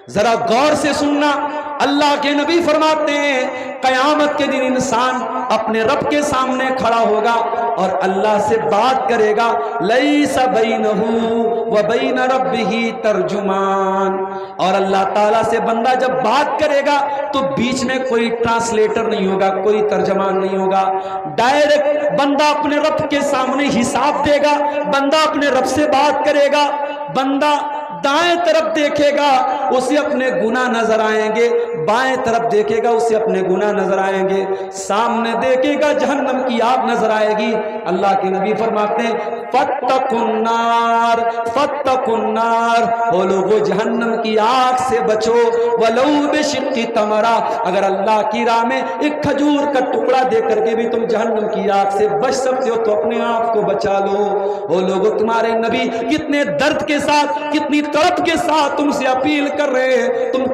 ذرا غور سے سننا، اللہ کے نبی فرماتے ہیں قیامت کے دن انسان اپنے رب کے سامنے کھڑا ہوگا اور اللہ سے بات کرے گا، لیس بینہ و بین ربہ ترجمان، اور اللہ تعالیٰ سے بندہ جب بات کرے گا تو بیچ میں کوئی ٹرانسلیٹر نہیں ہوگا، کوئی ترجمان نہیں ہوگا، ڈائریکٹ بندہ اپنے رب کے سامنے حساب دے گا، بندہ اپنے رب سے بات کرے گا، بندہ دائیں طرف دیکھے گا اسے اپنے گناہ نظر آئیں گے، بائیں طرف دیکھے گا اسے اپنے گناہ نظر آئیں گے، سامنے دیکھے گا جہنم کی آگ نظر آئے گی۔ اللہ کے نبی فرماتے ہیں فاتقوا النار فاتقوا النار، وہ لوگو جہنم کی آگ سے بچو، ولو بشق تمرہ، اگر اللہ کی راہ میں ایک کھجور کا ٹکڑا دے کر کے بھی تم جہنم کی آگ سے بچ سکتے ہو تو اپنے آپ کو بچا لو۔ وہ لوگو تمہارے نبی کتنے درد کے ساتھ، کتنی تڑپ کے ساتھ تم سے اپیل کر رہے ہیں، تم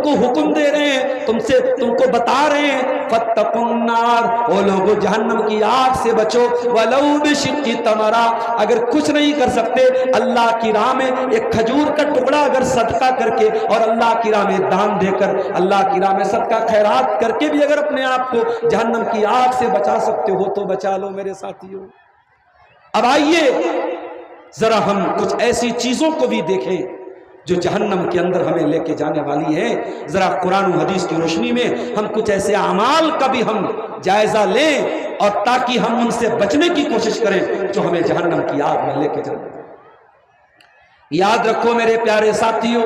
کو حکم دے رہے ہیں، تم کو بتا رہے ہیں فاتقوا النار، وہ لوگو جہنم کی آگ سے بچو، ولو بشق تمرہ، اگر کچھ نہیں کر سکتے اللہ کی راہ میں ایک کھجور کا ٹکڑا اگر صدقہ کر کے اور اللہ کی راہ میں دان دے کر، اللہ کی راہ میں صدقہ خیرات کر کے بھی اگر اپنے آپ کو جہنم کی آگ سے بچا سکتے ہو تو بچا لو میرے ساتھیوں۔ اب آئیے ذرا ہم کچھ ایسی چیزوں کو بھی دیکھیں جو جہنم کے اندر ہمیں لے کے جانے والی ہے۔ ذرا قرآن و حدیث کی روشنی میں ہم کچھ ایسے اعمال کا بھی ہم جائزہ لیں اور تاکہ ہم ان سے بچنے کی کوشش کریں جو ہمیں جہنم کی آگ میں لے کے جانے والے۔ یاد رکھو میرے پیارے ساتھیوں،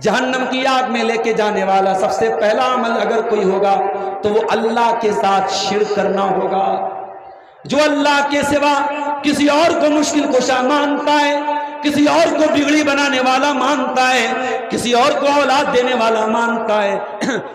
جہنم کی آگ میں لے کے جانے والا سب سے پہلا عمل اگر کوئی ہوگا تو وہ اللہ کے ساتھ شرک کرنا ہوگا۔ جو اللہ کے سوا کسی اور کو مشکل کشا مانتا ہے، کسی اور کو بگڑی بنانے والا مانتا ہے، کسی اور کو اولاد دینے والا مانتا ہے،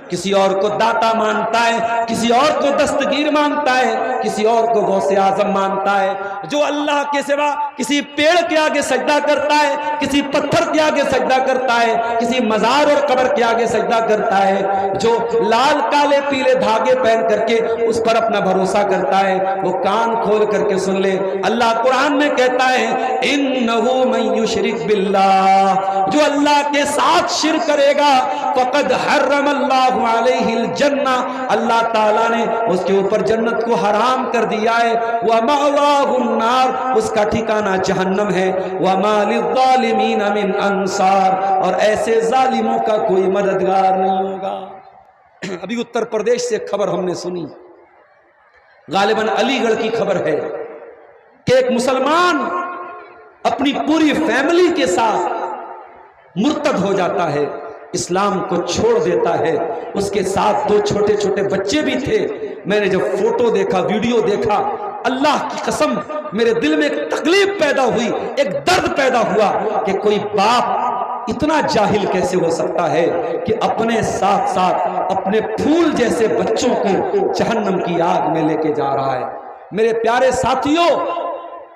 کسی اور کو داتا مانتا ہے، کسی اور کو دستگیر مانتا ہے، کسی اور کو غوث اعظم مانتا ہے، جو اللہ کے سوا کسی پیڑ کے آگے سجدہ کرتا ہے، کسی پتھر کے آگے سجدہ کرتا ہے، کسی مزار اور قبر کے آگے سجدہ کرتا ہے، جو لال کالے پیلے دھاگے پہن کر کے اس پر اپنا بھروسہ کرتا ہے، وہ کان کھول کر کے سن لے، اللہ قرآن میں کہتا ہے انہو من یشرک باللہ، جو اللہ کے ساتھ شرک کرے گا فقد حرم اللہ علیہ الجنہ، اللہ تعالیٰ نے اس کے اوپر جنت کو حرام کر دیا ہے، ومأواہ النار، اس کا ٹھکانہ جہنم ہے، وما للظالمین من انصار، اور ایسے ظالموں کا کوئی مددگار نہیں ہوگا۔ ابھی اتر پردیش سے خبر ہم نے سنی، غالباً علی گڑھ کی خبر ہے کہ ایک مسلمان اپنی پوری فیملی کے ساتھ مرتد ہو جاتا ہے، اسلام کو چھوڑ دیتا ہے، اس کے ساتھ دو چھوٹے چھوٹے بچے بھی تھے۔ میں نے جب فوٹو دیکھا، ویڈیو دیکھا، اللہ کی قسم میرے دل میں ایک تکلیف پیدا ہوئی، ایک درد پیدا ہوا کہ کوئی باپ اتنا جاہل کیسے ہو سکتا ہے کہ اپنے ساتھ ساتھ اپنے پھول جیسے بچوں کو جہنم کی آگ میں لے کے جا رہا ہے۔ میرے پیارے ساتھیوں،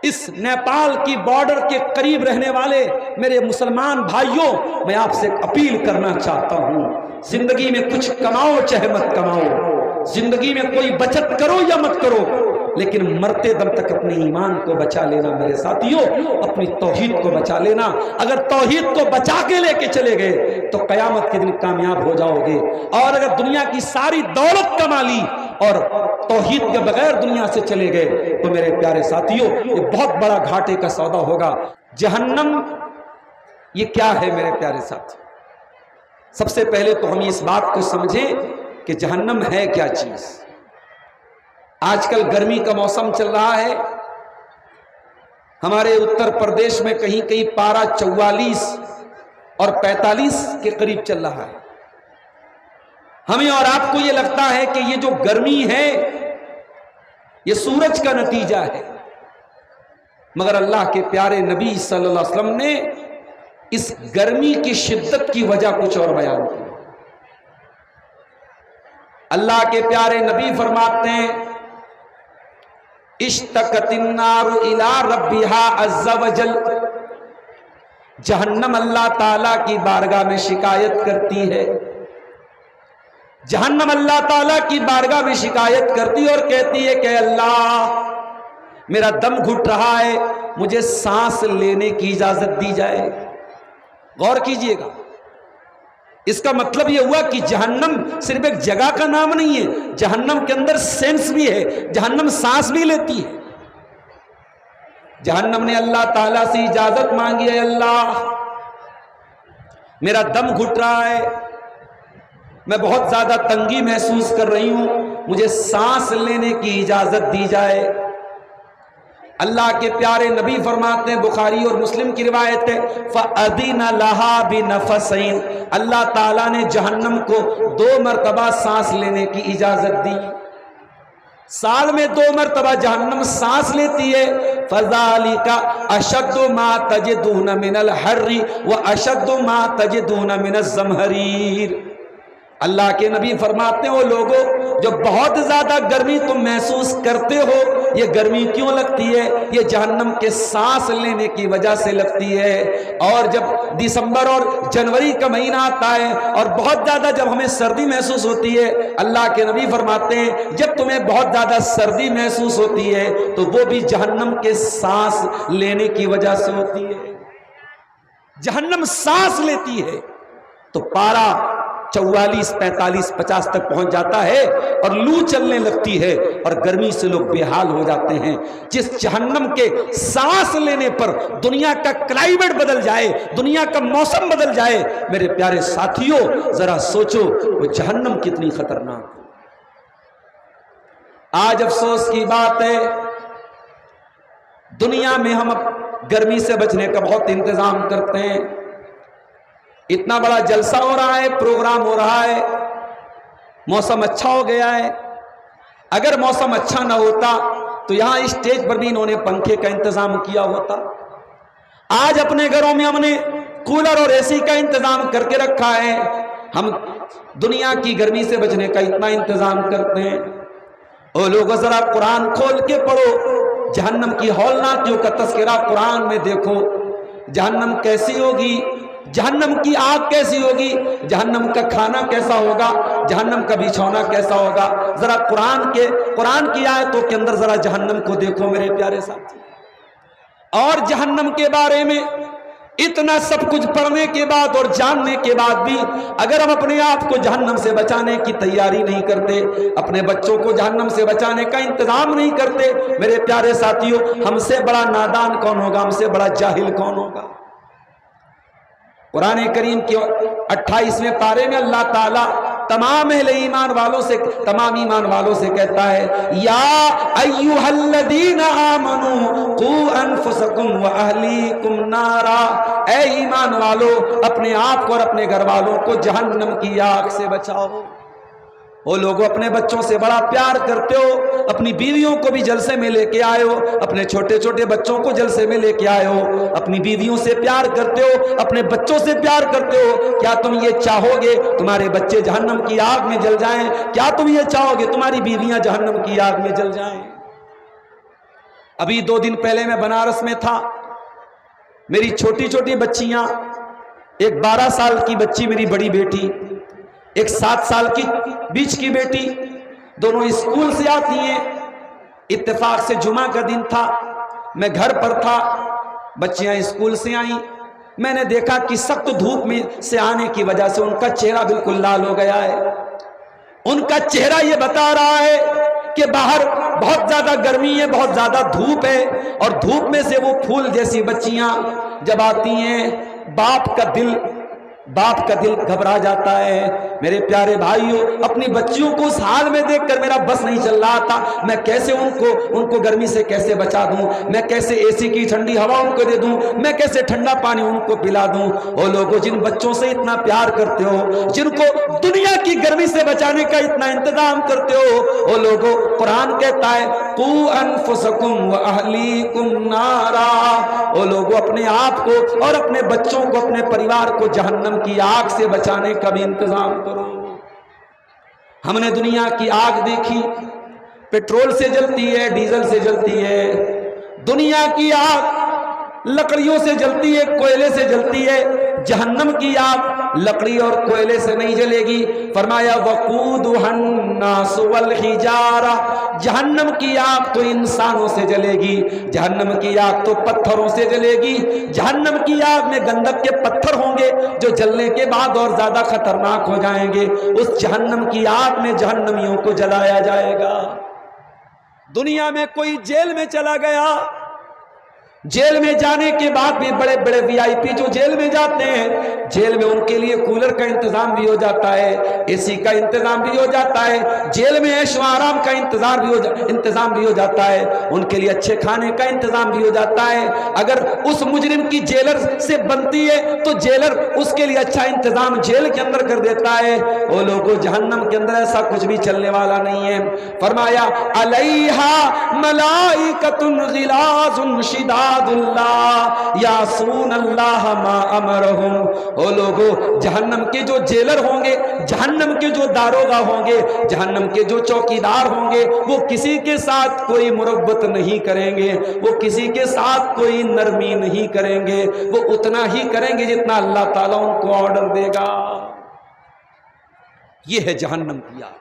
اس نیپال کی بارڈر کے قریب رہنے والے میرے مسلمان بھائیوں، میں آپ سے اپیل کرنا چاہتا ہوں، زندگی میں کچھ کماؤ چاہے مت کماؤ، زندگی میں کوئی بچت کرو یا مت کرو، لیکن مرتے دم تک اپنے ایمان کو بچا لینا میرے ساتھیوں، اپنی توحید کو بچا لینا۔ اگر توحید کو بچا کے لے کے چلے گئے تو قیامت کے دن کامیاب ہو جاؤ گے، اور اگر دنیا کی ساری دولت کما لی اور توحید کے بغیر دنیا سے چلے گئے تو میرے پیارے ساتھیوں یہ بہت بڑا گھاٹے کا سودا ہوگا۔ جہنم یہ کیا ہے میرے پیارے ساتھی؟ سب سے پہلے تو ہم اس بات کو سمجھیں کہ جہنم ہے کیا چیز۔ آج کل گرمی کا موسم چل رہا ہے، ہمارے اتر پردیش میں کہیں کہیں پارہ 44 اور 45 کے قریب چل رہا ہے۔ ہمیں اور آپ کو یہ لگتا ہے کہ یہ جو گرمی ہے یہ سورج کا نتیجہ ہے، مگر اللہ کے پیارے نبی صلی اللہ علیہ وسلم نے اس گرمی کی شدت کی وجہ کچھ اور بیان کی۔ اللہ کے پیارے نبی فرماتے ہیں اشتقت النار الی ربھا عز وجل، جہنم اللہ تعالیٰ کی بارگاہ میں شکایت کرتی ہے، جہنم اللہ تعالیٰ کی بارگاہ میں شکایت کرتی اور کہتی ہے کہ اللہ میرا دم گھٹ رہا ہے، مجھے سانس لینے کی اجازت دی جائے۔ غور کیجئے گا، اس کا مطلب یہ ہوا کہ جہنم صرف ایک جگہ کا نام نہیں ہے، جہنم کے اندر سینس بھی ہے، جہنم سانس بھی لیتی ہے۔ جہنم نے اللہ تعالیٰ سے اجازت مانگی، ہے اللہ میرا دم گھٹ رہا ہے، میں بہت زیادہ تنگی محسوس کر رہی ہوں، مجھے سانس لینے کی اجازت دی جائے۔ اللہ کے پیارے نبی فرماتے ہیں، بخاری اور مسلم کی روایت ہے، فَأَذِنَ لَهَا بِنَفَسَيْنِ، اللہ تعالیٰ نے جہنم کو 2 مرتبہ سانس لینے کی اجازت دی۔ سال میں 2 مرتبہ جہنم سانس لیتی ہے۔ فَذَلِكَ أَشَدُّ مَا تَجِدُونَ مِنَ الْحَرِّ وَأَشَدُّ مَا تَجِدُونَ مِنَ الزَّمْهَرِيرِ۔ اللہ کے نبی فرماتے ہیں، وہ لوگوں جو بہت زیادہ گرمی تم محسوس کرتے ہو، یہ گرمی کیوں لگتی ہے؟ یہ جہنم کے سانس لینے کی وجہ سے لگتی ہے۔ اور جب دسمبر اور جنوری کا مہینہ آتا ہے اور بہت زیادہ جب ہمیں سردی محسوس ہوتی ہے، اللہ کے نبی فرماتے ہیں جب تمہیں بہت زیادہ سردی محسوس ہوتی ہے تو وہ بھی جہنم کے سانس لینے کی وجہ سے ہوتی ہے۔ جہنم سانس لیتی ہے تو پارا 44 45 50 تک پہنچ جاتا ہے اور لو چلنے لگتی ہے اور گرمی سے لوگ بے حال ہو جاتے ہیں۔ جس جہنم کے سانس لینے پر دنیا کا کلائمیٹ بدل جائے، دنیا کا موسم بدل جائے، میرے پیارے ساتھیوں ذرا سوچو وہ جہنم کتنی خطرناک۔ آج افسوس کی بات ہے، دنیا میں ہم گرمی سے بچنے کا بہت انتظام کرتے ہیں، اتنا بڑا جلسہ ہو رہا ہے، پروگرام ہو رہا ہے، موسم اچھا ہو گیا ہے۔ اگر موسم اچھا نہ ہوتا تو یہاں اسٹیج پر بھی انہوں نے پنکھے کا انتظام کیا ہوتا۔ آج اپنے گھروں میں ہم نے کولر اور اے سی کا انتظام کر کے رکھا ہے، ہم دنیا کی گرمی سے بچنے کا اتنا انتظام کرتے ہیں۔ اور لوگوں ذرا قرآن کھول کے پڑھو، جہنم کی ہولناکیوں کا تذکرہ قرآن میں دیکھو، جہنم کیسی ہوگی، جہنم کی آگ کیسی ہوگی، جہنم کا کھانا کیسا ہوگا، جہنم کا بچھونا کیسا ہوگا۔ ذرا قرآن کی آیتوں کے اندر ذرا جہنم کو دیکھو میرے پیارے ساتھی۔ اور جہنم کے بارے میں اتنا سب کچھ پڑھنے کے بعد اور جاننے کے بعد بھی اگر ہم اپنے آپ کو جہنم سے بچانے کی تیاری نہیں کرتے، اپنے بچوں کو جہنم سے بچانے کا انتظام نہیں کرتے، میرے پیارے ساتھیوں ہم سے بڑا نادان کون ہوگا، ہم سے بڑا جاہل کون ہوگا۔ قرآن کریم کے 28ویں پارے میں اللہ تعالیٰ تمام اہل ایمان والوں سے، تمام ایمان والوں سے کہتا ہے، یا ایھا الذین آمنوا قوا انفسکم واہلیکم نارا، اے ایمان والو اپنے آپ کو اور اپنے گھر والوں کو جہنم کی آگ سے بچاؤ۔ وہ لوگ اپنے بچوں سے بڑا پیار کرتے ہو، اپنی بیویوں کو بھی جلسے میں لے کے آئے ہو، اپنے چھوٹے چھوٹے بچوں کو جلسے میں لے کے آئے ہو، اپنی بیویوں سے پیار کرتے ہو، اپنے بچوں سے پیار کرتے ہو۔ کیا تم یہ چاہو گے تمہارے بچے جہنم کی آگ میں جل جائیں؟ کیا تم یہ چاہو گے تمہاری بیویاں جہنم کی آگ میں جل جائیں؟ ابھی 2 دن پہلے میں بنارس میں تھا، میری چھوٹی چھوٹی بچیاں، ایک 12 سال کی بچی میری بڑی بیٹی، ایک 7 سال کی بیچ کی بیٹی، دونوں اسکول سے آتی ہیں۔ اتفاق سے جمعہ کا دن تھا، میں گھر پر تھا، بچیاں اسکول سے آئیں، میں نے دیکھا کہ سخت دھوپ میں سے آنے کی وجہ سے ان کا چہرہ بالکل لال ہو گیا ہے۔ ان کا چہرہ یہ بتا رہا ہے کہ باہر بہت زیادہ گرمی ہے، بہت زیادہ دھوپ ہے، اور دھوپ میں سے وہ پھول جیسی بچیاں جب آتی ہیں باپ کا دل گھبرا جاتا ہے۔ میرے پیارے بھائیوں اپنی بچیوں کو اس حال میں دیکھ کر میرا بس نہیں چل رہا تھا، میں کیسے ان کو گرمی سے کیسے بچا دوں، میں کیسے اے سی کی ٹھنڈی ہوا ان کو دے دوں، میں کیسے ٹھنڈا پانی ان کو پلا دوں۔ وہ لوگوں جن بچوں سے اتنا پیار کرتے ہو، جن کو دنیا کی گرمی سے بچانے کا اتنا انتظام کرتے ہو، وہ لوگوں قرآن کہتا ہے قوا انفسکم واہلیکم نارا، وہ لوگوں اپنے آپ کو اور اپنے بچوں کو، اپنے پریوار کو جہنم کی آگ سے بچانے کا بھی انتظام کرو۔ ہم نے دنیا کی آگ دیکھی، پیٹرول سے جلتی ہے، ڈیزل سے جلتی ہے، دنیا کی آگ لکڑیوں سے جلتی ہے، کوئلے سے جلتی ہے، جہنم کی آگ لکڑی اور کوئلے سے نہیں جلے گی. فرمایا وقودھا الناس والحجارہ، جہنم کی آگ تو انسانوں سے جلے گی، جہنم کی آگ تو پتھروں سے جلے گی. جہنم کی آگ میں گندک کے پتھر ہوں گے جو جلنے کے بعد اور زیادہ خطرناک ہو جائیں گے. اس جہنم کی آگ میں جہنمیوں کو جلایا جائے گا. دنیا میں کوئی جیل میں چلا گیا، جیل میں جانے کے بعد بھی بڑے بڑے وی آئی پی جو جیل میں جاتے ہیں، جیل میں ان کے لیے کولر کا انتظام بھی ہو جاتا ہے، اے سی کا انتظام بھی ہو جاتا ہے، جیل میں عیش و آرام کا انتظام بھی ہو جاتا ہے، ان کے لیے اچھے کھانے کا انتظام بھی ہو جاتا ہے. اگر اس مجرم کی جیلر سے بنتی ہے تو جیلر اس کے لیے اچھا انتظام جیل کے اندر کر دیتا ہے. وہ لوگوں جہنم کے اندر ایسا کچھ بھی چلنے والا نہیں ہے. فرمایا علیہا ملائکۃ غلاظ شداد اللہ یعصون اللہ ما امرہم. او لوگو جہنم کے جو جیلر ہوں گے، جہنم کے جو داروغہ ہوں گے، جہنم کے جو چوکیدار ہوں گے، وہ کسی کے ساتھ کوئی مربت نہیں کریں گے، وہ کسی کے ساتھ کوئی نرمی نہیں کریں گے، وہ اتنا ہی کریں گے جتنا اللہ تعالیٰ ان کو آرڈر دے گا. یہ ہے جہنم کی آگ.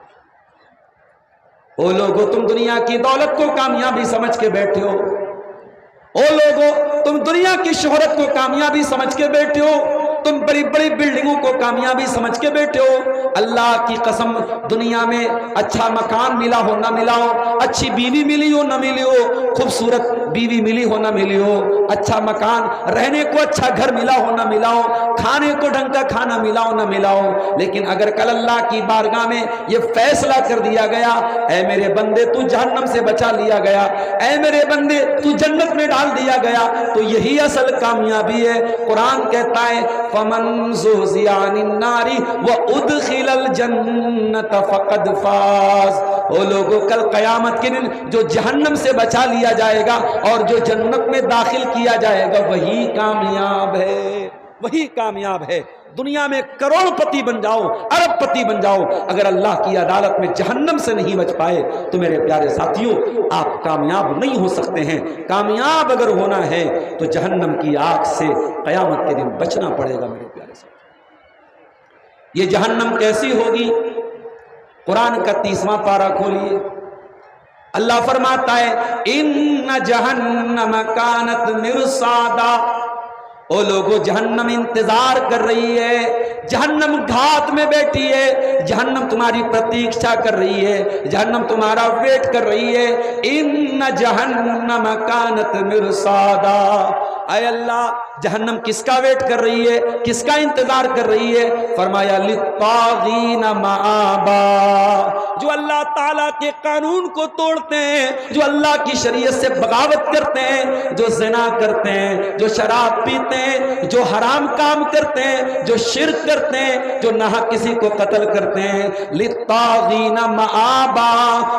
او لوگو تم دنیا کی دولت کو کامیابی سمجھ کے بیٹھے ہو، او لوگو تم دنیا کی شہرت کو کامیابی سمجھ کے بیٹھے ہو، تم بڑی بڑی بلڈنگوں کو کامیابی سمجھ کے بیٹھے ہو. اللہ کی قسم دنیا میں اچھا مکان ملا ہو نہ ملا ہو، اچھی بیوی ملی ہو نہ ملی ہو، خوبصورت بیوی ملی ہو نہ ملی ہو، اچھا مکان رہنے کو اچھا گھر ملا ہو نہ ملا ہو، کھانے کو ڈھنگ کا کھانا ملا ہو نہ ملا ہو، لیکن اگر کل اللہ کی بارگاہ میں یہ فیصلہ کر دیا گیا اے میرے بندے تو جہنم سے بچا لیا گیا، اے میرے بندے تو جنت میں ڈال دیا گیا، تو یہی اصل کامیابی ہے. قرآن کہتا ہے فمن زحزح عن النار وادخل الجنت فقد فاز. وہ لوگوں کل قیامت کے دن جو جہنم سے بچا لیا جائے گا اور جو جنت میں داخل کیا جائے گا وہی کامیاب ہے، وہی کامیاب ہے. دنیا میں کروڑ پتی بن جاؤ، ارب پتی بن جاؤ، اگر اللہ کی عدالت میں جہنم سے نہیں بچ پائے تو میرے پیارے ساتھیوں آپ کامیاب نہیں ہو سکتے ہیں. کامیاب اگر ہونا ہے تو جہنم کی آگ سے قیامت کے دن بچنا پڑے گا. میرے پیارے ساتھیوں یہ جہنم کیسی ہوگی؟ قرآن کا 30واں پارہ کھولیے. اللہ فرماتا ہے ان جہنم کانت مرصادا. او لوگو جہنم انتظار کر رہی ہے، جہنم گھات میں بیٹھی ہے، جہنم تمہاری پرتیکشا کر رہی ہے، جہنم تمہارا ویٹ کر رہی ہے. ان جہنم کانت مرصادا. اے اللہ جہنم کس کا ویٹ کر رہی ہے، کس کا انتظار کر رہی ہے؟ فرمایا للطاغین مآبا. جو اللہ تعالیٰ کے قانون کو توڑتے ہیں، جو اللہ کی شریعت سے بغاوت کرتے ہیں، جو زنا کرتے ہیں، جو شراب پیتے ہیں، جو حرام کام کرتے ہیں، جو شرک کرتے ہیں، جو ناحق کسی کو قتل کرتے ہیں. للطاغین مآبا.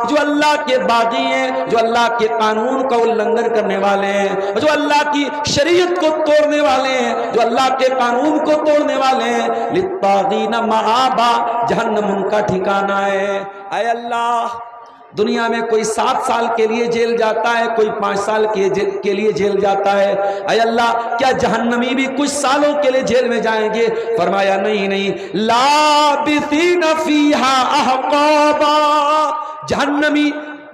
جو اللہ کے باغی ہیں، جو اللہ کے قانون کا النگھن کرنے والے ہیں، جو اللہ کی شریعت کو توڑنے والے ہیں، جو اللہ کے قانون کو توڑنے والے ہیں. للطاغین مآبا. جہنم ان کا ٹھکانہ ہے. اے اللہ دنیا میں کوئی 7 سال کے لیے جیل جاتا ہے، کوئی 5 سال کے لیے جیل جاتا ہے. اے اللہ کیا جہنمی بھی کچھ سالوں کے لیے جیل میں جائیں گے؟ فرمایا نہیں نہیں. لابثین فیہا احقابا.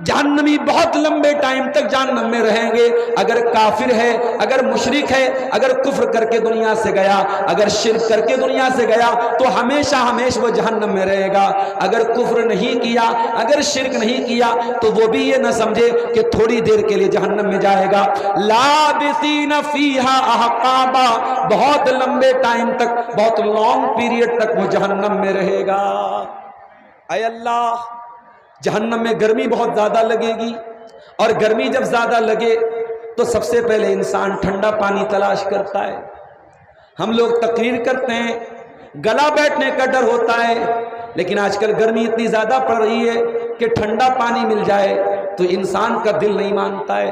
جہنمی بہت لمبے ٹائم تک جہنم میں رہیں گے. اگر کافر ہے، اگر مشرک ہے، اگر کفر کر کے دنیا سے گیا، اگر شرک کر کے دنیا سے گیا تو ہمیشہ وہ جہنم میں رہے گا. اگر کفر نہیں کیا، اگر شرک نہیں کیا تو وہ بھی یہ نہ سمجھے کہ تھوڑی دیر کے لیے جہنم میں جائے گا. لابثین فیہا احقابا. بہت لمبے ٹائم تک، بہت لانگ پیریڈ تک وہ جہنم میں رہے گا. اے اللہ جہنم میں گرمی بہت زیادہ لگے گی، اور گرمی جب زیادہ لگے تو سب سے پہلے انسان ٹھنڈا پانی تلاش کرتا ہے. ہم لوگ تقریر کرتے ہیں، گلا بیٹھنے کا ڈر ہوتا ہے، لیکن آج کل گرمی اتنی زیادہ پڑ رہی ہے کہ ٹھنڈا پانی مل جائے تو انسان کا دل نہیں مانتا ہے.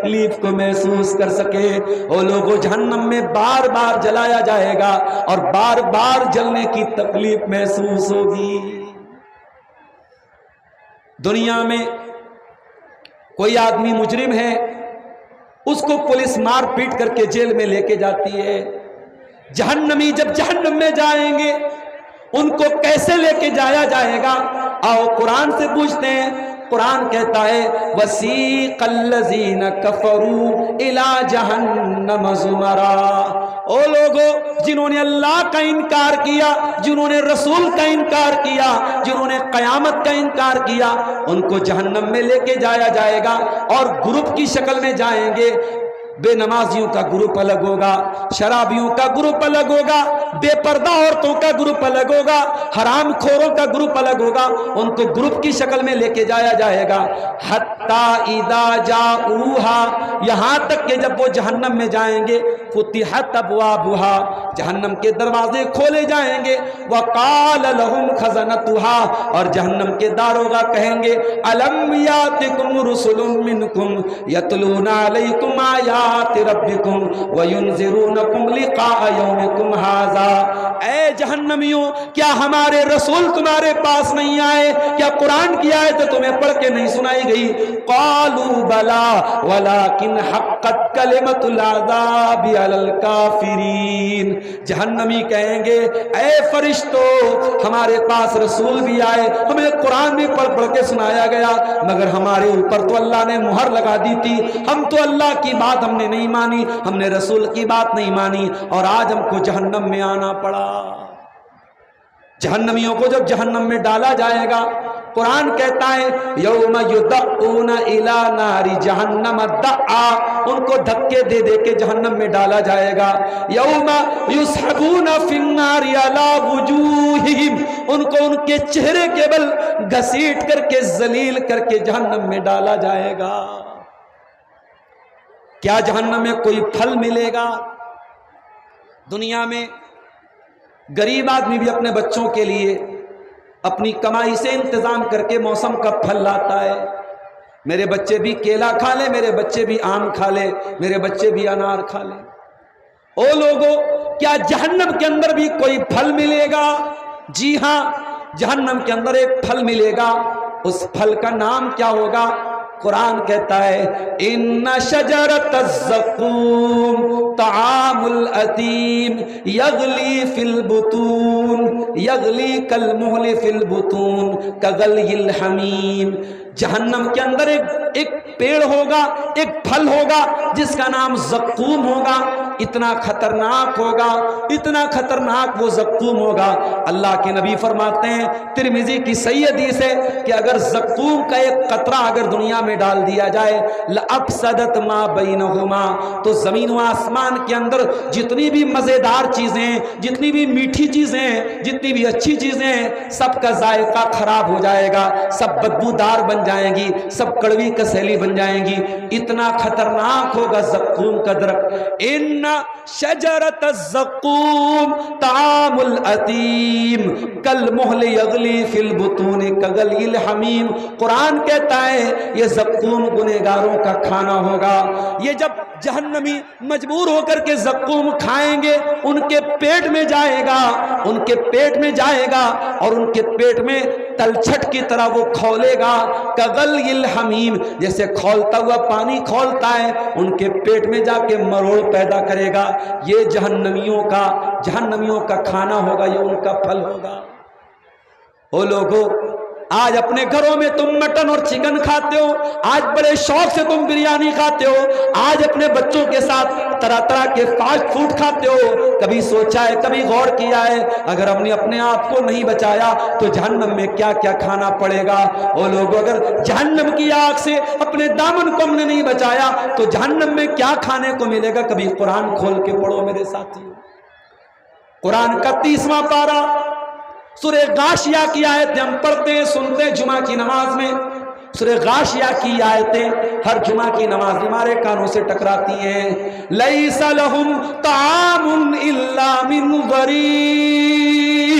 تکلیف کو محسوس کر سکے۔ وہ لوگوں جہنم میں بار بار جلایا جائے گا اور بار بار جلنے کی تکلیف محسوس ہوگی۔ دنیا میں کوئی آدمی مجرم ہے، اس کو پولیس مار پیٹ کر کے جیل میں لے کے جاتی ہے۔ جہنمی جب جہنم میں جائیں گے ان کو کیسے لے کے جایا جائے گا؟ آؤ قرآن سے پوچھتے ہیں۔ قرآن کہتا ہے وَسِيقَ الَّذِينَ كَفَرُوا إِلَى جَهَنَّمَ زُمَرًا، او لوگوں جنہوں نے اللہ کا انکار کیا، جنہوں نے رسول کا انکار کیا، جنہوں نے قیامت کا انکار کیا، ان کو جہنم میں لے کے جایا جائے گا اور گروپ کی شکل میں جائیں گے۔ بے نمازیوں کا گروپ الگ ہوگا، شرابیوں کا گروپ الگ ہوگا، بے پردہ عورتوں کا گروپ الگ ہوگا، حرام خوروں کا گروپ الگ ہوگا، ان کو گروپ کی شکل میں لے کے جایا جائے گا۔ حتی اذا جاؤہا، یہاں تک کہ جب وہ جہنم میں جائیں گے فتحت ابوابہا، جہنم کے دروازے کھولے جائیں گے۔ وقال لہم خزنتہا، اور جہنم کے داروغہ کہیں گے الم یاتکم رسل منکم یتلون علیکم آیات ربکم وینذرونکم لقاء یومکم ھذا، اے جہنمیوں کیا ہمارے رسول تمہارے پاس نہیں آئے؟ کیا قرآن کی آیت تمہیں پڑھ کے نہیں سنائی گئی؟ قالوا بلا ولکن حقت کلمۃ العذاب علی الکافرین، جہنمی کہیں گے اے فرشتوں ہمارے پاس رسول بھی آئے، ہمیں قرآن بھی پڑھ پڑھ کے سنایا گیا، مگر ہمارے اوپر تو اللہ نے مہر لگا دی تھی، ہم تو اللہ کی بات ہم نے نہیں مانی، ہم نے رسول کی بات نہیں مانی، اور آج ہم کو جہنم میں آنا پڑا۔ جہنمیوں کو جب جہنم میں ڈالا جائے گا، قرآن کہتا ہے یوم یدعون الی نار جہنم دعا، ان کو دھکے دے دے کے جہنم میں ڈالا جائے گا۔ یوم یسحبون فی النار علی وجوہہم، ان کو ان کے چہرے کے بل گھسیٹ کر کے ذلیل کر کے جہنم میں ڈالا جائے گا۔ کیا جہنم میں کوئی پھل ملے گا؟ دنیا میں غریب آدمی بھی اپنے بچوں کے لیے اپنی کمائی سے انتظام کر کے موسم کا پھل لاتا ہے۔ میرے بچے بھی کیلا کھا لے، میرے بچے بھی آم کھا لے، میرے بچے بھی انار کھا لے۔ او لوگوں کیا جہنم کے اندر بھی کوئی پھل ملے گا؟ جی ہاں، جہنم کے اندر ایک پھل ملے گا، اس پھل کا نام کیا ہوگا؟ قرآن کہتا ہے ان شجرۃ الزقوم طعام الاثیم یغلی فی البطون یغلی کالمہل فی البطون کغلی الحمیم، جہنم کے اندر ایک پیڑ ہوگا، ایک پھل ہوگا جس کا نام زقوم ہوگا، اتنا خطرناک ہوگا، اتنا خطرناک وہ زقوم ہوگا۔ اللہ کے نبی فرماتے ہیں ترمذی کی صحیح حدیث ہے کہ اگر زقوم کا ایک قطرہ اگر دنیا میں ڈال دیا جائے لأفسدت ما بینہما، تو زمین و آسمان کے اندر جتنی بھی مزیدار چیزیں، جتنی بھی میٹھی چیزیں، جتنی بھی اچھی چیزیں، سب کا ذائقہ خراب ہو جائے گا، سب بدبودار بن جائیں گی، سب کڑوی کسیلی بن جائیں گی، اتنا خطرناک ہوگا زقوم کا درخت۔ ان شجرۃ الزقوم طعام الاثیم کالمہل یغلی فی البطون کغلی الحمیم، قرآن کہتا ہے یہ زقوم گنہگاروں کا کھانا ہوگا۔ یہ جب جہنمی مجبور ہو کر کے زقوم کھائیں گے، ان کے پیٹ میں جائے گا، ان کے پیٹ میں جائے گا اور ان کے پیٹ میں تلچھٹ کی طرح وہ کھولے گا، کغلی الحمیم، جیسے کھولتا ہوا پانی کھولتا ہے، ان کے پیٹ میں جا کے مروڑ پیدا کرے گا۔ یہ جہنمیوں کا کھانا ہوگا، یہ ان کا پھل ہوگا۔ او لوگو آج اپنے گھروں میں تم مٹن اور چکن کھاتے ہو، آج بڑے شوق سے تم بریانی کھاتے ہو، آج اپنے بچوں کے ساتھ طرح طرح کے فاسٹ فوڈ کھاتے ہو، کبھی سوچا ہے، کبھی غور کیا ہے اگر ہم نے اپنے آپ کو نہیں بچایا تو جہنم میں کیا کیا کھانا پڑے گا؟ وہ لوگ اگر جہنم کی آگ سے اپنے دامن کو ہم نے نہیں بچایا تو جہنم میں کیا کھانے کو ملے گا؟ کبھی قرآن کھول کے پڑھو میرے ساتھیو، قرآن کا 30واں پارہ سورہ غاشیہ کی آیتیں ہم پڑھتے ہیں، سنتے ہیں جمعہ کی نماز میں۔ سورہ غاشیہ کی آیتیں ہر جمعہ کی نماز میں ہمارے کانوں سے ٹکراتی ہیں۔ لیس لہم طعام الا من ضریع،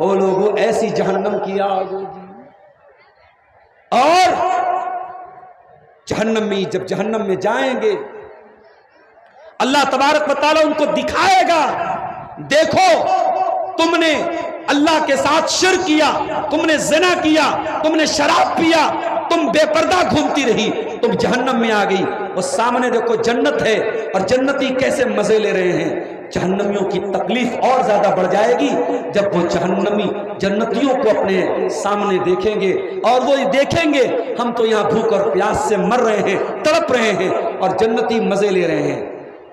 او لوگوں ایسی جہنم کی آگ ہوگی. اور جہنم میں جب جہنم میں جائیں گے اللہ تبارک و تعالیٰ ان کو دکھائے گا، دیکھو تم نے اللہ کے ساتھ شرک کیا، تم نے زنا کیا، تم نے شراب پیا، تم بے پردہ گھومتی رہی، تم جہنم میں آ گئی. اور سامنے دیکھو جنت ہے اور جنتی کیسے مزے لے رہے ہیں. جہنمیوں کی تکلیف اور زیادہ بڑھ جائے گی جب وہ جہنمی جنتیوں کو اپنے سامنے دیکھیں گے اور وہ دیکھیں گے ہم تو یہاں بھوک اور پیاس سے مر رہے ہیں، تڑپ رہے ہیں، اور جنتی مزے لے رہے ہیں.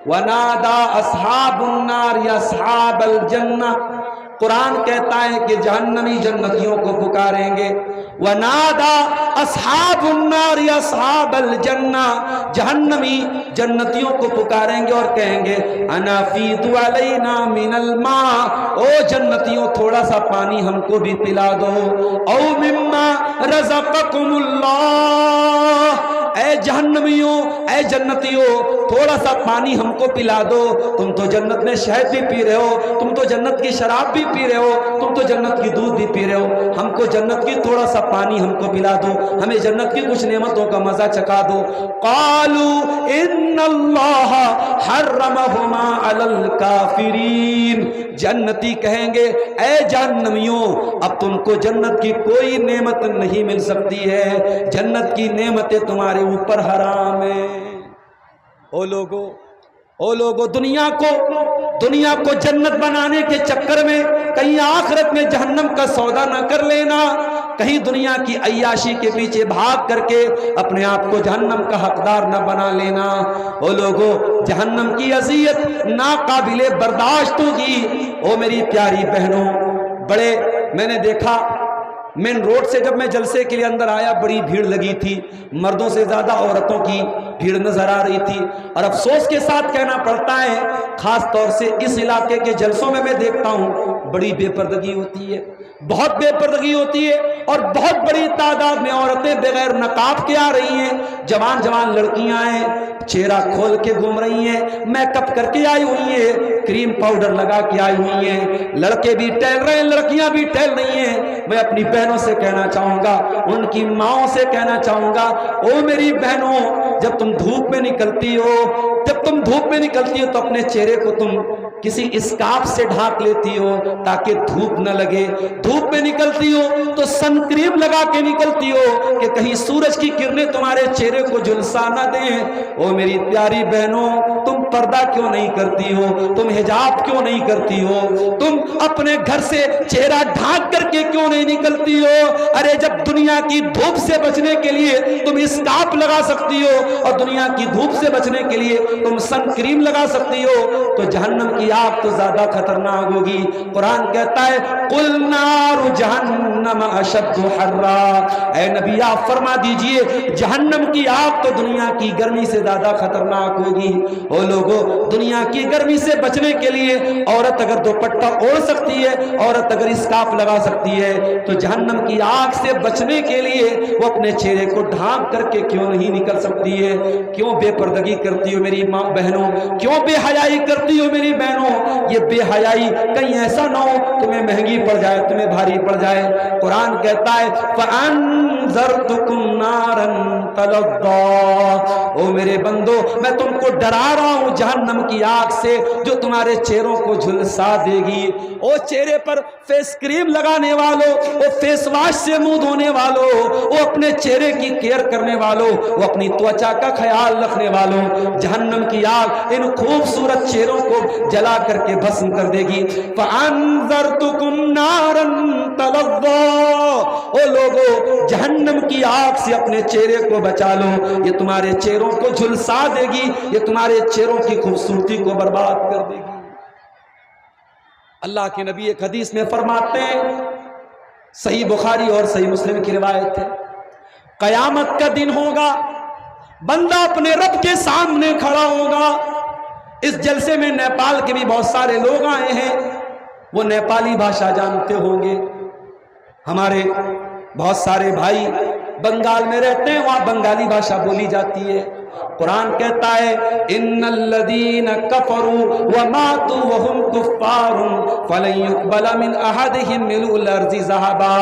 وَنَادَا أَصْحَابُ النَّارِ أَصْحَابَ الْجَنَّةِ، قرآن کہتا ہے کہ جہنمی جنتیوں کو پکاریں گے. وَنَادَا أَصْحَابُ النَّارِ أَصْحَابَ الْجَنَّةِ، جہنمی جنتیوں کو پکاریں گے اور کہیں گے أَنَا فِيدُ عَلَيْنَا مِنَ الْمَاءِ، او جنتیوں تھوڑا سا پانی ہم کو بھی پلا دو. او مِمَّا رَزَقَكُمُ اللَّهُ، اے جہنمیوں اے جنتیوں تھوڑا سا پانی ہم کو پلا دو. تم تو جنت میں شہد بھی پی رہے ہو، تم تو جنت کی شراب بھی پی رہے ہو، تم تو جنت کی دودھ بھی پی رہے ہو، ہم کو جنت کی تھوڑا سا پانی ہم کو پلا دو، ہمیں جنت کی کچھ نعمتوں کا مزہ چکھا دو. قالوا ان اللہ حرمہما علی الکافرین، جنتی کہیں گے اے جہنمیوں اب تم کو جنت کی کوئی نعمت نہیں مل سکتی ہے، جنت کی نعمتیں تمہارے اوپر حرام ہیں. او لوگو دنیا کو جنت بنانے کے چکر میں کہیں آخرت میں جہنم کا سودا نہ کر لینا، کہیں دنیا کی عیاشی کے پیچھے بھاگ کر کے اپنے آپ کو جہنم کا حقدار نہ بنا لینا. او لوگو جہنم کی اذیت ناقابل برداشت ہوگی. او میری پیاری بہنوں، میں نے دیکھا مین روڈ سے جب میں جلسے کے لیے اندر آیا بڑی بھیڑ لگی تھی، مردوں سے زیادہ عورتوں کی بھیڑ نظر آ رہی تھی. اور افسوس کے ساتھ کہنا پڑتا ہے خاص طور سے اس علاقے کے جلسوں میں دیکھتا ہوں بڑی بے پردگی ہوتی ہے، بہت بے پردگی ہوتی ہے، اور بہت بڑی تعداد میں عورتیں بغیر نقاب کے آ رہی ہیں. جوان لڑکیاں ہیں، چہرہ کھول کے گھوم رہی ہیں، میک اپ کر کے آئی ہوئی ہیں، کریم پاؤڈر لگا کے آئی ہوئی ہیں. لڑکے بھی ٹہل رہے ہیں، لڑکیاں بھی ٹہل رہی ہیں. میں اپنی بہنوں سے کہنا چاہوں گا، ان کی ماؤں سے کہنا چاہوں گا، او میری بہنوں جب تم دھوپ میں نکلتی ہو تو اپنے چہرے کو تم کسی اسکارف سے ڈھانک لیتی ہو تاکہ دھوپ نہ لگے. دھوپ میں نکلتی ہو تو سن کریم لگا کے نکلتی ہو کہ کہیں سورج کی کرنیں تمہارے چہرے کو جھلسا نہ دیں. او میری پیاری بہنوں تم پردہ کیوں نہیں کرتی ہو، تم حجاب کیوں نہیں کرتی ہو، تم اپنے گھر سے چہرہ ڈھانک کر کے کیوں نہیں نکلتی ہو؟ ارے جب دنیا کی دھوپ سے بچنے کے لیے تم اسکارف لگا سکتی ہو اور دنیا کی دھوپ سے بچنے کے لیے تم سن کریم لگا سکتی ہو تو جہنم کی آگ تو زیادہ خطرناک ہوگی. قرآن کہتا ہے قُلْ نَارُ جَهَنَّمَ أَشَدُّ حَرًّا، اے نبی آپ فرما دیجئے جہنم کی آگ تو دنیا کی گرمی سے زیادہ خطرناک ہوگی. او لوگو دنیا کی گرمی سے بچنے کے لیے عورت اگر دوپٹہ اوڑھ سکتی ہے، عورت اگر اسکارف لگا سکتی ہے تو جہنم کی آگ سے بچنے کے لیے وہ اپنے چہرے کو ڈھانپ کر کے کیوں نہیں نکل سکتی ہے؟ کیوں بے پردگی کرتی ہو میری ماں بہنوں؟ کیوں بے حیائی کرتی ہو میری بہنوں؟ یہ بے حیائی کہیں ایسا نہ ہو تمہیں مہنگی پڑ جائے، تمہیں بھاری پڑ جائے. قرآن کہتا ہے فَأَنذَرْتُكُمْ نَارًا تَلَظَّىٰ، او میرے بندو میں تم کو ڈرا رہا ہوں جہنم کی آگ سے جو تمہارے چہروں کو جھلسا دے گی. او چہرے پر فیس کریم لگانے والوں، وہ فیس واش سے منہ دھونے والوں، وہ اپنے چہرے کی کیئر کرنے والوں، وہ اپنی توچا کا خیال رکھنے والوں، جہنم کی آگ ان خوبصورت چہروں کو جلا کر کے بھسم کر دے گی. فَأَنذَرْتُكُمْ نَارًا تَلَظَّىٰ، او لوگو جہنم کی آگ سے اپنے چہرے کو بچا لو، یہ تمہارے چہروں کو جھلسا دے گی، یہ تمہارے چہروں کی خوبصورتی کو برباد کر دے گی. اللہ کے نبی ایک حدیث میں فرماتے ہیں، صحیح بخاری اور صحیح مسلم کی روایت ہے، قیامت کا دن ہوگا، بندہ اپنے رب کے سامنے کھڑا ہوگا. اس جلسے میں نیپال کے بھی بہت سارے لوگ آئے ہیں، وہ نیپالی بھاشا جانتے ہوں گے. ہمارے بہت سارے بھائی بنگال میں رہتے ہیں، وہاں بنگالی بھاشا بولی جاتی ہے. قرآن کہتا ہے ان الذین کفروا وماتوا وهم کفار فلن يقبل من احدهم ملء الارض ذهبا،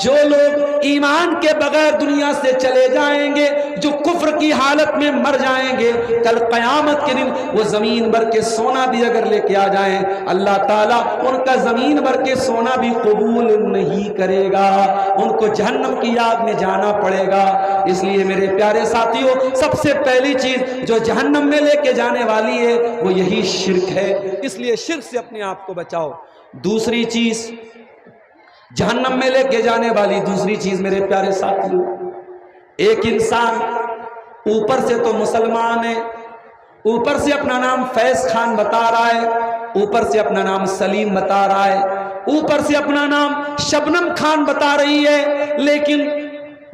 جو لوگ ایمان کے بغیر دنیا سے چلے جائیں گے، جو کفر کی حالت میں مر جائیں گے، کل قیامت کے دن وہ زمین بھر کے سونا بھی اگر لے کے آ جائیں، اللہ تعالیٰ ان کا زمین بھر کے سونا بھی قبول نہیں کرے گا، ان کو جہنم کی آگ میں جانا پڑے گا۔ اس لیے میرے پیارے ساتھیوں، سب سے پہلی چیز جو جہنم میں لے کے جانے والی ہے وہ یہی شرک ہے، اس لیے شرک سے اپنے آپ کو بچاؤ۔ دوسری چیز جہنم میں لے کے جانے والی دوسری چیز میرے پیارے ساتھیوں، ایک انسان اوپر سے تو مسلمان ہے، اوپر سے اپنا نام فیض خان بتا رہا ہے، اوپر سے اپنا نام سلیم بتا رہا ہے، اوپر سے اپنا نام شبنم خان بتا رہی ہے، لیکن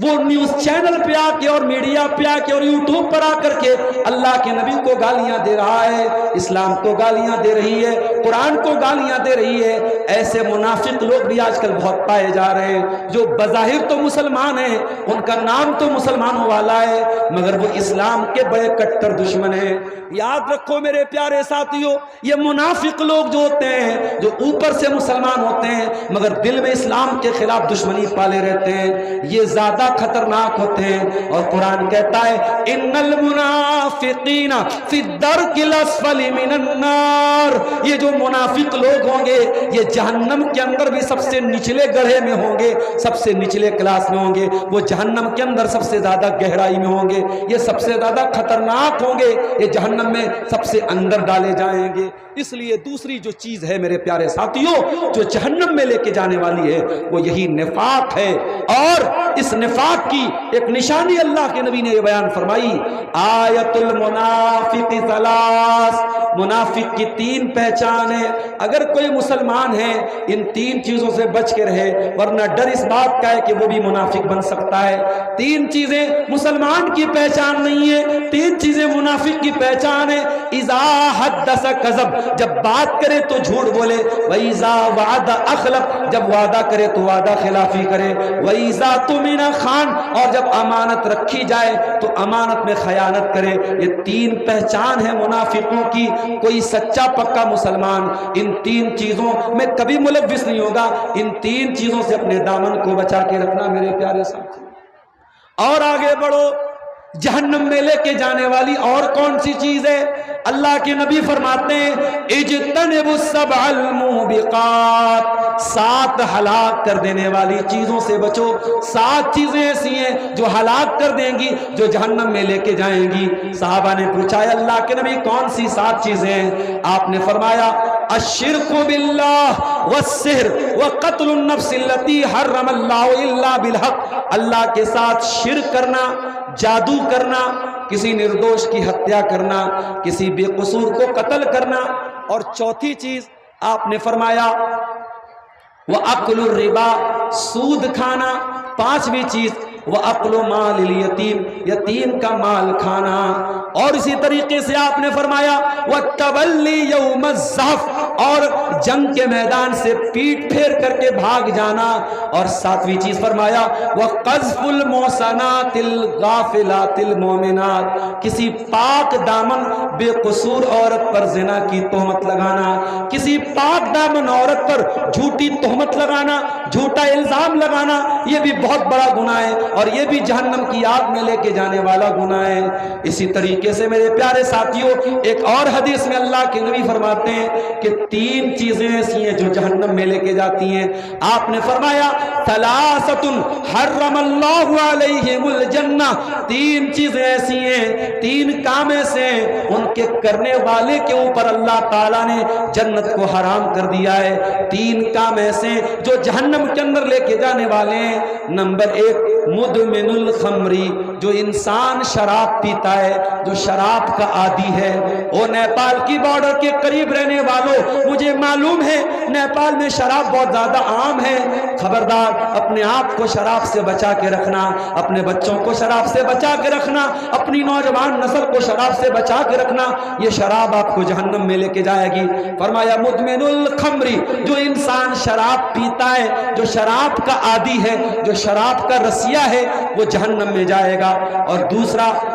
وہ نیوز چینل پہ آ کے اور میڈیا پہ آ کے اور یوٹیوب پر آ کر کے اللہ کے نبی کو گالیاں دے رہا ہے، اسلام کو گالیاں دے رہی ہے، قرآن کو گالیاں دے رہی ہے۔ ایسے منافق لوگ بھی آج کل بہت پائے جا رہے ہیں، جو بظاہر تو مسلمان ہیں، ان کا نام تو مسلمانوں والا ہے، مگر وہ اسلام کے بڑے کٹر دشمن ہیں۔ یاد رکھو میرے پیارے ساتھیوں، یہ منافق لوگ جو ہوتے ہیں، جو اوپر سے مسلمان ہوتے ہیں مگر دل میں اسلام کے خلاف دشمنی پالے رہتے ہیں، یہ زیادہ خطرناک ہوتے ہیں۔ اور قرآن کہتا ہے ان المنافقین فی الدرک الاسفل من النار، یہ جو منافق لوگ ہوں گے یہ جہنم کے اندر بھی سب سے نچلے گڑھے میں ہوں گے، سب سے نچلے کلاس میں ہوں گے، وہ جہنم کے اندر سب سے زیادہ گہرائی میں ہوں گے، یہ سب سے زیادہ خطرناک ہوں گے، یہ جہنم میں سب سے اندر ڈالے جائیں گے۔ اس لیے دوسری جو چیز ہے میرے پیارے ساتھیوں جو جہنم میں لے کے جانے والی ہے وہ یہی نفاق ہے، اور اس نفاق کی ایک نشانی اللہ کے نبی نے یہ بیان فرمائی، آیت المنافق ثلاث، منافق کی تین پہچان ہے۔ اگر کوئی مسلمان ہے ان تین چیزوں سے بچ کے رہے، ورنہ ڈر اس بات کا ہے کہ وہ بھی منافق بن سکتا ہے۔ تین چیزیں مسلمان کی پہچان نہیں ہے، تین چیزیں منافق کی پہچان ہے۔ اذا حدث کذب، جب بات کرے تو جھوٹ بولے، وَإِذَا وَعَدَ أَخْلَفَ، جب وعدہ کرے تو وعدہ خلافی کرے، وَإِذَا تُمِنَ خان، اور جب امانت رکھی جائے تو امانت میں خیانت کرے۔ یہ تین پہچان ہے منافقوں کی۔ کوئی سچا پکا مسلمان ان تین چیزوں میں کبھی ملوث نہیں ہوگا۔ ان تین چیزوں سے اپنے دامن کو بچا کے رکھنا میرے پیارے ساتھی۔ اور آگے بڑھو، جہنم میں لے کے جانے والی اور کون سی چیز ہے؟ اللہ کے نبی فرماتے ہیں اجتنبوا السبع الموبقات، 7 ہلاک کر دینے والی چیزوں سے بچو۔ 7 چیزیں ایسی ہیں جو ہلاک کر دیں گی، جو جہنم میں لے کے جائیں گی۔ صحابہ نے پوچھا ہے اللہ کے نبی کون سی 7 چیزیں ہیں؟ آپ نے فرمایا الشرک باللہ والسحر وقتل النفس التي حرم اللہ الا بالحق، اللہ کے ساتھ شرک کرنا، جادو کرنا، کسی نردوش کی ہتیا کرنا، کسی بے قصور کو قتل کرنا، اور چوتھی چیز آپ نے فرمایا وَأَكْلُ الرِّبَا، سود کھانا، پانچویں چیز وَأَكْلُ مَالِ الْيَتِيمِ، یتیم کا مال کھانا، اور اسی طریقے سے آپ نے فرمایا وَالتَّوَلِّي يَوْمَ الزَّحْفِ، اور جنگ کے میدان سے پیٹ پھیر کر کے بھاگ جانا، اور 7ویں چیز فرمایا وَقَذْفُ الْمُحْصَنَاتِ الْغَافِلَاتِ الْمُؤْمِنَاتِ، کسی پاک دامن بے قصور عورت پر زنا کی تہمت لگانا، کسی پاک دامن عورت پر جھوٹی تہمت لگانا، جھوٹا الزام لگانا، یہ بھی بہت بڑا گناہ ہے، اور یہ بھی جہنم کی آگ میں لے کے جانے والا گناہ ہے۔ اسی طریقے سے میرے پیارے ساتھیوں ایک اور حدیث میں اللہ کے نبی فرماتے ہیں کہ 3 چیزیں ایسی ہیں جو جہنم میں لے کے جاتی ہیں۔ آپ نے فرمایا ثلاثۃ حرم اللہ علیہم الجنہ، 3 چیزیں ایسی ہیں، 3 کام ایسے ہیں ان کے کرنے والے کے اوپر اللہ تعالیٰ نے جنت کو حرام کر دیا ہے۔ 3 کام ایسے ہیں جو جہنم کے اندر لے کے جانے والے ہیں۔ نمبر 1 مدمن الخمری، جو انسان شراب پیتا ہے، جو شراب کا عادی ہے۔ وہ نیپال کی بارڈر کے قریب رہنے والوں، مجھے معلوم ہے نیپال میں شراب بہت زیادہ عام ہے، خبردار اپنے آپ کو شراب سے بچا کے رکھنا، اپنے بچوں کو شراب سے بچا کے رکھنا، اپنی نوجوان نسل کو شراب سے بچا کے رکھنا، یہ شراب آپ کو جہنم میں لے کے جائے گی۔ فرمایا مدمن الخمری، جو انسان شراب پیتا ہے، جو شراب کا عادی ہے، جو شراب کا رسیہ ہے، وہ جہنم میں جائے گا۔ اور دوسرا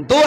2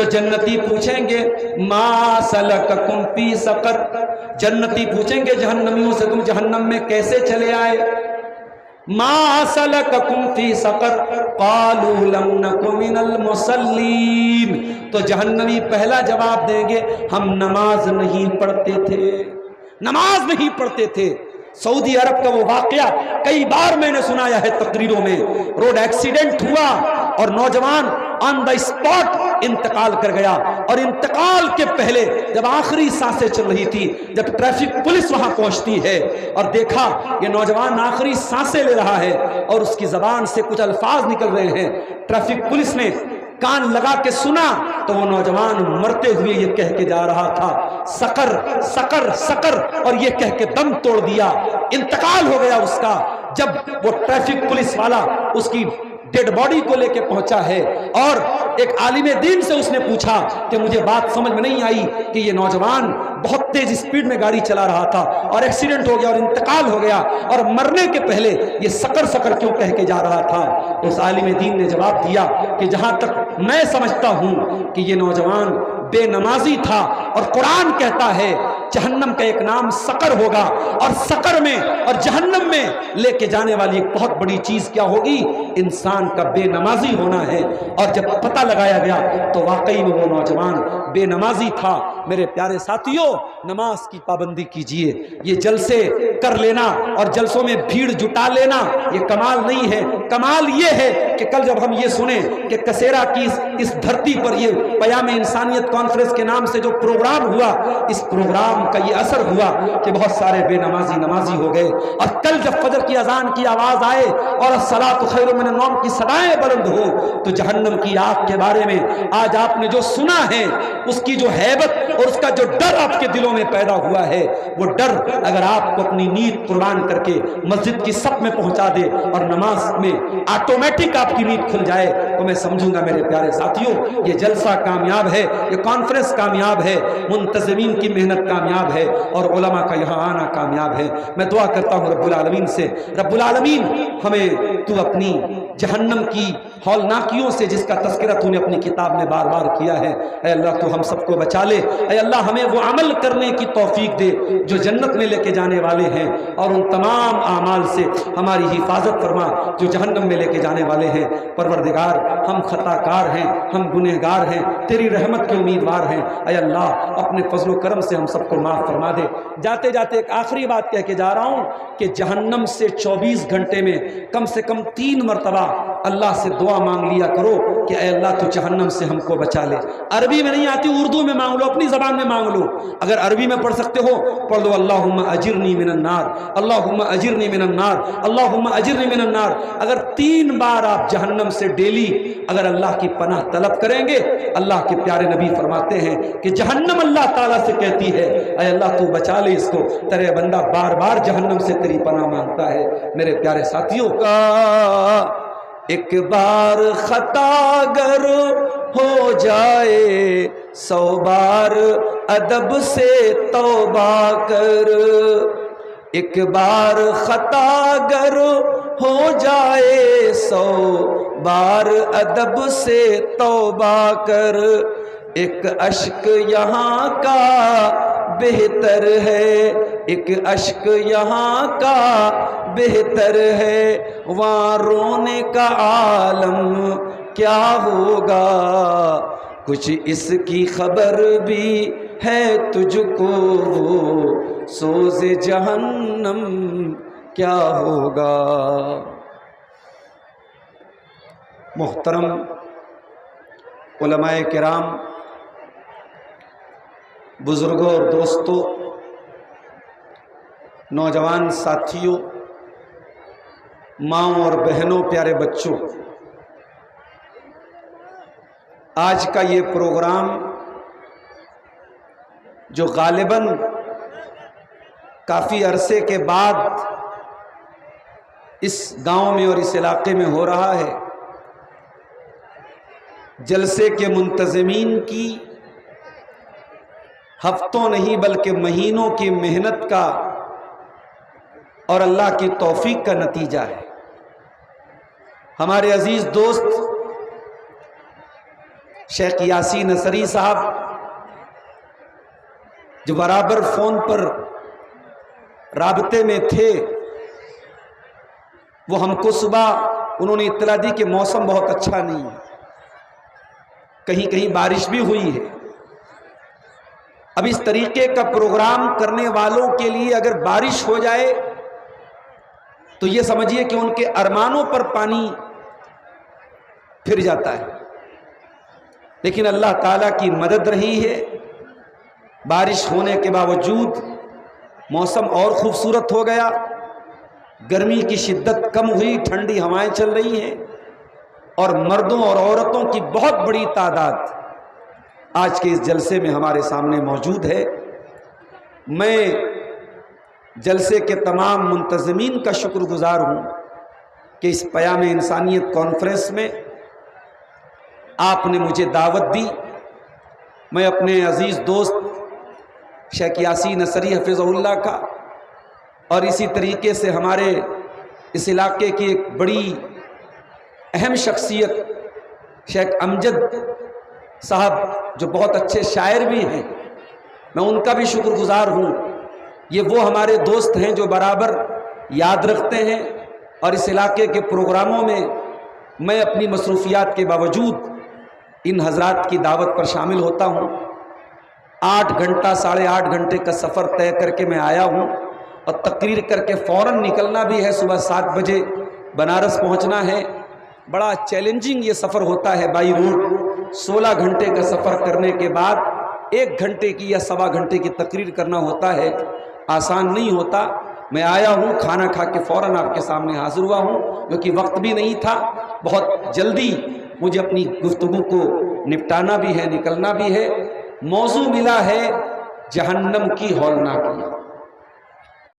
تو جنتی پوچھیں گے ما سلککم فی سقر، جنتی پوچھیں گے جہنمیوں سے تم جہنم میں کیسے چلے آئے؟ ما سلککم فی سقر قالوا لم نک من المصلین، تو جہنمی پہلا جواب دیں گے ہم نماز نہیں پڑھتے تھے، نماز نہیں پڑھتے تھے۔ سعودی عرب کا وہ واقعہ کئی بار میں نے سنایا ہے تقریروں میں، روڈ ایکسیڈنٹ ہوا اور نوجوان آن دا اسپاٹ انتقال کر گیا، اور انتقال کے پہلے جب آخری سانسیں چل رہی تھی، جب ٹریفک پولیس وہاں پہنچتی ہے اور دیکھا یہ نوجوان آخری سانسیں لے رہا ہے اور اس کی زبان سے کچھ الفاظ نکل رہے ہیں، ٹریفک پولیس نے کان لگا کے سنا تو وہ نوجوان مرتے ہوئے یہ کہہ کے جا رہا تھا سقر سقر سقر، اور یہ کہہ کے دم توڑ دیا، انتقال ہو گیا اس کا۔ جب وہ ٹریفک پولیس والا اس کی ڈیڈ باڈی کو لے کے پہنچا ہے اور ایک عالم دین سے اس نے پوچھا کہ مجھے بات سمجھ میں نہیں آئی کہ یہ نوجوان بہت تیز سپیڈ میں گاڑی چلا رہا تھا اور ایکسیڈنٹ ہو گیا اور انتقال ہو گیا، اور مرنے کے پہلے یہ سقر سقر کیوں کہہ کے جا رہا تھا؟ اس عالم دین نے جواب دیا کہ جہاں تک میں سمجھتا ہوں کہ یہ نوجوان بے نمازی تھا، اور قرآن کہتا ہے جہنم کا ایک نام سقر ہوگا، اور سقر میں اور جہنم میں لے کے جانے والی ایک بہت بڑی چیز کیا ہوگی؟ انسان کا بے نمازی ہونا ہے۔ اور جب پتہ لگایا گیا تو واقعی میں وہ نوجوان بے نمازی تھا۔ میرے پیارے ساتھیوں، نماز کی پابندی کیجئے۔ یہ جلسے کر لینا اور جلسوں میں بھیڑ جٹا لینا یہ کمال نہیں ہے، کمال یہ ہے کہ کل جب ہم یہ سنیں کہ کسیرا کی اس دھرتی پر یہ پیام انسانیت کانفرنس کے نام سے جو پروگرام ہوا، اس پروگرام کا یہ اثر ہوا کہ بہت سارے بے نمازی ہو گئے، اور کل جب فجر کی اذان کی آواز آئے اور الصلاۃ خیر من النوم کی صدائیں بلند ہو تو جہنم کی آگ کے بارے میں آج آپ نے جو سنا ہے، اس کی جو ہیبت اور اس کا جو ڈر آپ کے دلوں میں پیدا ہوا ہے، وہ ڈر اگر آپ کو اپنی نیت قربان کر کے مسجد کی صف میں پہنچا دے اور نماز میں آٹومیٹک آپ کی نیت کھل جائے تو میں سمجھوں گا میرے پیارے ساتھیوں یہ جلسہ کامیاب ہے، یہ کانفرنس کامیاب ہے، منتظمین کی محنت کامیاب ہے، اور علماء کا یہاں آنا کامیاب ہے۔ میں دعا کرتا ہوں رب العالمین سے، رب العالمین ہمیں تو اپنی جہنم کی ہولناکیوں سے جس کا تذکرہ تو نے اپنی کتاب میں بار بار کیا ہے، اے اللہ تو ہم سب کو بچا لے، اے اللہ ہمیں وہ عمل کرنے کی توفیق دے جو جنت میں لے کے جانے والے ہیں، اور ان تمام اعمال سے ہماری حفاظت فرما جو جہنم میں لے کے جانے والے ہیں۔ پروردگار ہم خطا کار ہیں، ہم گنہگار ہیں، تیری رحمت کے امیدوار ہیں، اے اللہ اپنے فضل و کرم سے ہم سب کو معاف فرما دے۔ جاتے جاتے ایک آخری بات کہہ کے جا رہا ہوں کہ جہنم سے 24 گھنٹے میں کم سے کم 3 مرتبہ اللہ سے دعا مانگ لیا کرو کہ اے اللہ تو جہنم سے ہم کو بچا لے۔ عربی میں نہیں آتی، اردو میں مانگ لو، اپنی زبان میں مانگ لو، اگر عربی میں پڑھ سکتے ہو پڑھ لو اللہم اجرنی من النار، اللہم اجرنی من النار، اللہم اجرنی من النار۔ اگر 3 بار آپ جہنم سے ڈیلی اگر اللہ کی پناہ طلب کریں گے، اللہ کے پیارے نبی فرماتے ہیں کہ جہنم اللہ تعالیٰ سے کہتی ہے اے اللہ تو بچا لے اس کو، تیرے بندہ بار بار جہنم سے تیری پناہ مانگتا ہے۔ میرے پیارے ساتھیوں، ایک بار خطا گر ہو جائے 100 بار ادب سے توبہ کر، ایک بار خطا گر ہو جائے 100 بار ادب سے توبہ کر، ایک اشک یہاں کا بہتر ہے، ایک اشک یہاں کا بہتر ہے، وہاں رونے کا عالم کیا ہوگا، کچھ اس کی خبر بھی ہے تجھ کو، سوز جہنم کیا ہوگا۔ محترم علماء کرام، بزرگوں اور دوستوں، نوجوان ساتھیوں، ماؤں اور بہنوں، پیارے بچوں، آج کا یہ پروگرام جو غالباً کافی عرصے کے بعد اس گاؤں میں اور اس علاقے میں ہو رہا ہے، جلسے کے منتظمین کی ہفتوں نہیں بلکہ مہینوں کی محنت کا اور اللہ کی توفیق کا نتیجہ ہے۔ ہمارے عزیز دوست شیخ یاسین نصری صاحب جو برابر فون پر رابطے میں تھے، وہ ہم کو صبح انہوں نے اطلاع دی کہ موسم بہت اچھا نہیں ہے، کہیں کہیں بارش بھی ہوئی ہے۔ اب اس طریقے کا پروگرام کرنے والوں کے لیے اگر بارش ہو جائے تو یہ سمجھیے کہ ان کے ارمانوں پر پانی پھر جاتا ہے، لیکن اللہ تعالیٰ کی مدد رہی ہے، بارش ہونے کے باوجود موسم اور خوبصورت ہو گیا، گرمی کی شدت کم ہوئی، ٹھنڈی ہوائیں چل رہی ہیں، اور مردوں اور عورتوں کی بہت بڑی تعداد آج کے اس جلسے میں ہمارے سامنے موجود ہے۔ میں جلسے کے تمام منتظمین کا شکر گزار ہوں کہ اس پیام انسانیت کانفرنس میں آپ نے مجھے دعوت دی۔ میں اپنے عزیز دوست شیخ یاسین نصری حفظہ اللہ کا، اور اسی طریقے سے ہمارے اس علاقے کی ایک بڑی اہم شخصیت شیخ امجد صاحب جو بہت اچھے شاعر بھی ہیں، میں ان کا بھی شکر گزار ہوں۔ یہ وہ ہمارے دوست ہیں جو برابر یاد رکھتے ہیں، اور اس علاقے کے پروگراموں میں میں اپنی مصروفیات کے باوجود ان حضرات کی دعوت پر شامل ہوتا ہوں۔ 8 گھنٹہ 8.5 گھنٹے کا سفر طے کر کے میں آیا ہوں، اور تقریر کر کے فوراً نکلنا بھی ہے، صبح 7 بجے بنارس پہنچنا ہے۔ بڑا چیلنجنگ یہ سفر ہوتا ہے بائی روڈ، 16 گھنٹے کا سفر کرنے کے بعد 1 گھنٹے کی یا 1.25 گھنٹے کی تقریر کرنا ہوتا ہے، آسان نہیں ہوتا۔ میں آیا ہوں، کھانا کھا کے فوراً آپ کے سامنے حاضر ہوا ہوں، کیونکہ وقت بھی نہیں تھا، بہت جلدی مجھے اپنی گفتگو کو نپٹانا بھی ہے، نکلنا بھی ہے۔ موضوع ملا ہے جہنم کی ہولناکیاں۔